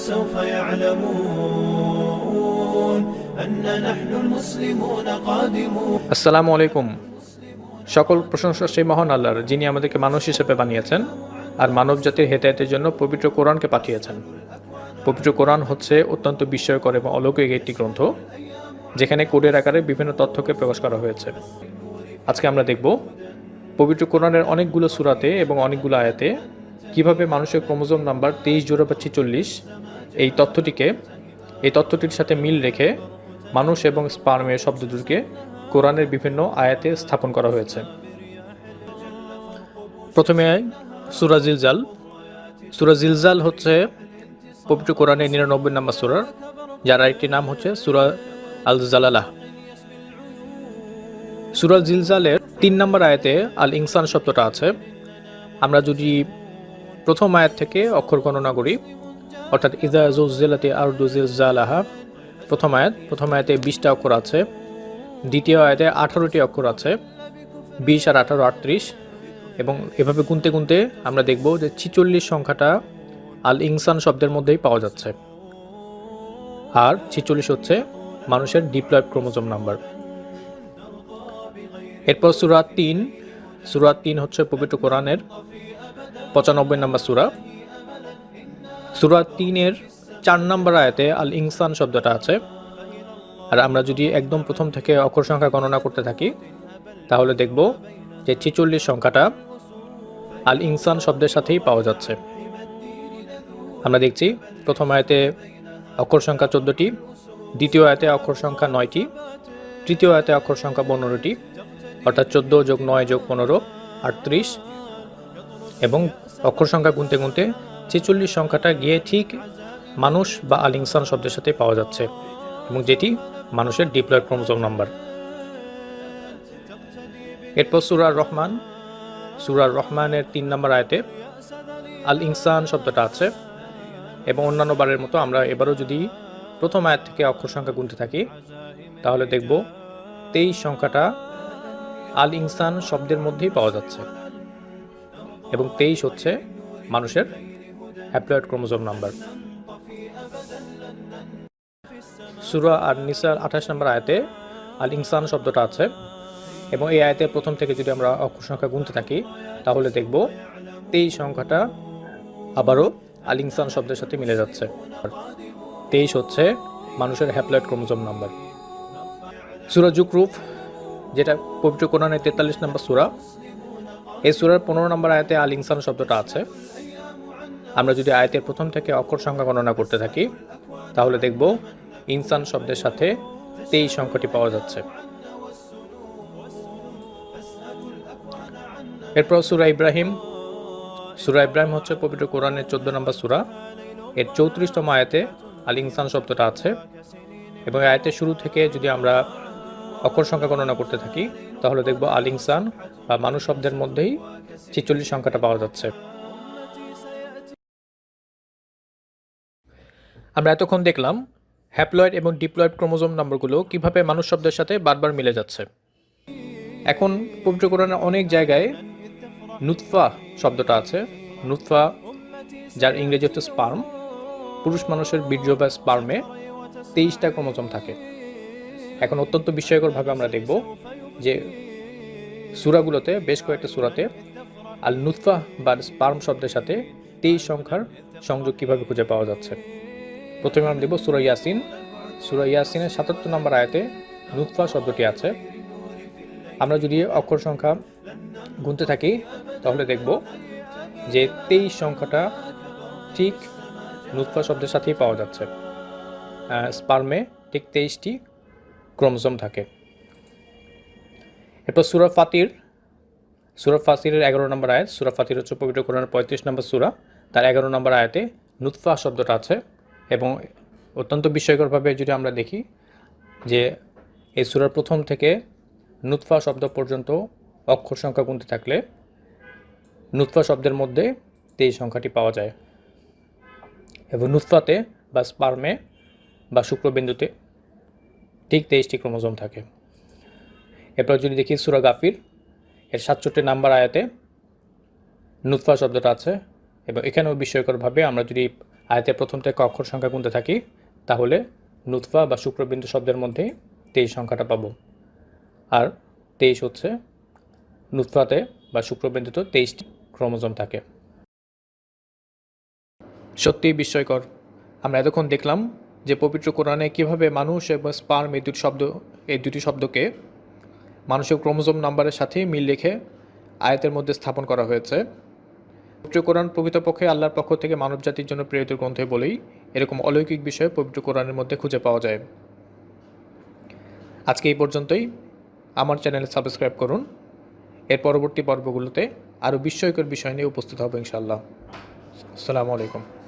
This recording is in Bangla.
سوف يعلمون أن نحن المسلمون قادمون. আসসালামু আলাইকুম। সকল প্রশংসা সেই মহান আল্লাহর, যিনি আমাদেরকে মানুষ হিসেবে বানিয়েছেন আর মানব জাতির হেদায়েতের জন্য পবিত্র কোরআনকে পাঠিয়েছেন। পবিত্র কোরআন হচ্ছে অত্যন্ত বিস্ময়কর এবং অলৌকিক একটি গ্রন্থ, যেখানে কোডের আকারে বিভিন্ন তথ্যকে প্রকাশ করা হয়েছে। আজকে আমরা দেখব পবিত্র কোরআনের অনেকগুলো সূরাতে এবং অনেকগুলো আয়াতে কিভাবে মানুষের ক্রোমোজোম নাম্বার 23/46 এই তথ্যটির সাথে মিল রেখে মানুষ এবং স্পার্মের শব্দ দুটিকে কোরআনের বিভিন্ন আয়াতে স্থাপন করা হয়েছে। প্রথমে সূরা জিলজাল। সূরা জিলজাল হচ্ছে পবিত্র কোরআনের 99 নম্বর সূরা, যার আরেকটি নাম হচ্ছে সূরা আল জালালাহ। সূরা জিলজালের 3 নম্বর আয়াতে আল ইনসান শব্দটা আছে। আমরা যদি প্রথম আয়াত থেকে অক্ষর গণনা করি, অর্থাৎ ইযা যুলজিলাতি আরদু জিলজালাহা, প্রথম আয়াতে 20টা অক্ষর আছে। দ্বিতীয় আয়াতে 18টি অক্ষর আছে, 20 আর 18 38, এবং এভাবে গুনতে গুনতে আমরা দেখব যে 46 সংখ্যাটা আল ইনসান শব্দের মধ্যেই পাওয়া যাচ্ছে। আর 46 হচ্ছে মানুষের ডিপ্লয়েড ক্রোমোজোম নাম্বার। এরপর সূরা 3 হচ্ছে পবিত্র কোরআনের 95 নম্বর সূরা। সূরা 3-এর 4 নম্বর আয়াতে আল ইনসান শব্দটা আছে। আর আমরা যদি একদম প্রথম থেকে অক্ষর সংখ্যা গণনা করতে থাকি, তাহলে দেখব যে 46 সংখ্যাটা আল ইনসান শব্দের সাথেই পাওয়া যাচ্ছে। আমরা দেখছি প্রথম আয়াতে অক্ষর সংখ্যা 14টি, দ্বিতীয় আয়াতে অক্ষর সংখ্যা 9টি, তৃতীয় আয়াতে অক্ষর সংখ্যা 15টি, অর্থাৎ 14 + 9 + 15 38, এবং অক্ষর সংখ্যা গুনতে গুনতে 46 সংখ্যাটা গিয়ে ঠিক মানুষ বা আল ইনসান শব্দের সাথে পাওয়া যাচ্ছে, এবং যেটি মানুষের ডিপ্লয়েড ক্রোমোজোম নাম্বার। এরপর সূরা রহমানের 3 নম্বর আয়াতে আল ইনসান শব্দটা আছে, এবং অন্যান্য বারের মতো আমরা এবারও যদি প্রথম আয়াত থেকে অক্ষর সংখ্যা গুনতে থাকি, তাহলে দেখব 23 সংখ্যাটা আল ইনসান শব্দের মধ্যেই পাওয়া যাচ্ছে, এবং 23 হচ্ছে মানুষের হ্যাপ্লয়েড ক্রোমোজোম নাম্বার। সূরা আর-নিসার 28 নম্বর আয়াতে আল ইনসান শব্দটা আছে, এবং এই আয়াতের প্রথম থেকে যদি আমরা অক্ষর সংখ্যা গুনতে থাকি, তাহলে দেখব 23 সংখ্যাটা আবারও আল ইনসান শব্দের সাথে মিলে যাচ্ছে। 23 হচ্ছে মানুষের হ্যাপ্লয়েড ক্রোমোজোম নাম্বার। সূরা যুকরুফ, যেটা পবিত্র কোরআনের 43 নম্বর সূরা, এই সূরার 15 নম্বর আয়াতে আল ইনসান শব্দটা আছে। আমরা যদি আয়াতের প্রথম থেকে অক্ষর সংখ্যা গণনা করতে থাকি, তাহলে দেখব ইনসান শব্দের সাথে 23 সংখ্যাটি পাওয়া যাচ্ছে। এরপর সূরা ইব্রাহিম হচ্ছে পবিত্র কোরআনের 14 নম্বর সূরা, এর 34তম আয়াতে আল ইনসান শব্দটা আছে, এবং আয়াতের শুরু থেকে যদি আমরা অক্ষর সংখ্যা গণনা করতে থাকি, তাহলে দেখব আল ইনসান বা মানুষ শব্দের মধ্যেই 46 সংখ্যাটা পাওয়া যাচ্ছে। আমরা এতক্ষণ দেখলাম হ্যাপ্লয়েড এবং ডিপ্লয়েড ক্রোমোজোম নম্বরগুলো কিভাবে মানুষ শব্দের সাথে বারবার মিলে যাচ্ছে। এখন পবিত্র কোরআনের অনেক জায়গায় নুতফা শব্দটা আছে। নুতফা, যার ইংরেজি হচ্ছে স্পার্ম। পুরুষ মানুষের বীর্য বা স্পার্মে 23টা ক্রোমোজোম থাকে। এখন অত্যন্ত বিস্ময়করভাবে আমরা দেখব যে সূরাগুলোতে, বেশ কয়েকটা সূরাতে আল নুতফা বা স্পার্ম শব্দের সাথে 23 সংখ্যার সংযোগ কিভাবে খুঁজে পাওয়া যাচ্ছে। প্রথমে আমরা দেখব সূরা ইয়াসিনের 77 নম্বর আয়াতে নুতফা শব্দটি আছে। আমরা যদি অক্ষর সংখ্যা গুনতে থাকি, তাহলে দেখব যে 23 সংখ্যাটা ঠিক নুতফা শব্দের সাথেই পাওয়া যাচ্ছে। স্পার্মে ঠিক 23টি ক্রোমোজোম থাকে। এরপর সূরা ফাতিরের 11 নম্বর আয়াত। সূরা ফাতির হচ্ছে পবিত্র কোরআনের 35 নম্বর সূরা, তার 11 নম্বর আয়াতে নুতফা শব্দটা আছে, এবং অত্যন্ত বিস্ময়করভাবে যদি আমরা দেখি যে এই সূরার প্রথম থেকে নুতফা শব্দ পর্যন্ত অক্ষর সংখ্যা গুনতে থাকলে নুতফা শব্দের মধ্যে 23 সংখ্যাটি পাওয়া যায়, এবং নুতফাতে বা স্পার্মে বা শুক্রবিন্দুতে ঠিক 23টি ক্রোমোজোম থাকে। এরপর যদি দেখি সূরা গাফির এর 67 নম্বর আয়াতে নুতফা শব্দটা আছে, এবং এখানেও বিস্ময়করভাবে আমরা যদি আয়াতের প্রথম থেকে অক্ষর সংখ্যা গুনতে থাকি, তাহলে নুতফা বা শুক্রবিন্দু শব্দের মধ্যে 23 সংখ্যাটা পাবো। আর 23 হচ্ছে নুতফাতে বা শুক্রবিন্দুতে 23টি ক্রোমোজোম থাকে। সত্যিই বিস্ময়কর। আমরা এতক্ষণ দেখলাম যে পবিত্র কোরআনে কীভাবে মানুষ এবং স্পার্ম এই দুটি শব্দকে মানুষের ক্রোমোজোম নাম্বারের সাথে মিল রেখে আয়াতের মধ্যে স্থাপন করা হয়েছে। পবিত্র কোরআন প্রকৃতপক্ষে আল্লাহর পক্ষ থেকে মানবজাতির জন্য প্রেরিত গ্রন্থ বলেই এরকম অলৌকিক বিষয় পবিত্র কোরআনের মধ্যে খুঁজে পাওয়া যায়। আজকে এই পর্যন্তই। আমার চ্যানেলে সাবস্ক্রাইব করুন। এর পরবর্তী পর্বগুলোতে আরও বিস্ময়কর বিষয় নিয়ে উপস্থিত হবো ইনশাআল্লাহ। আসসালামু আলাইকুম।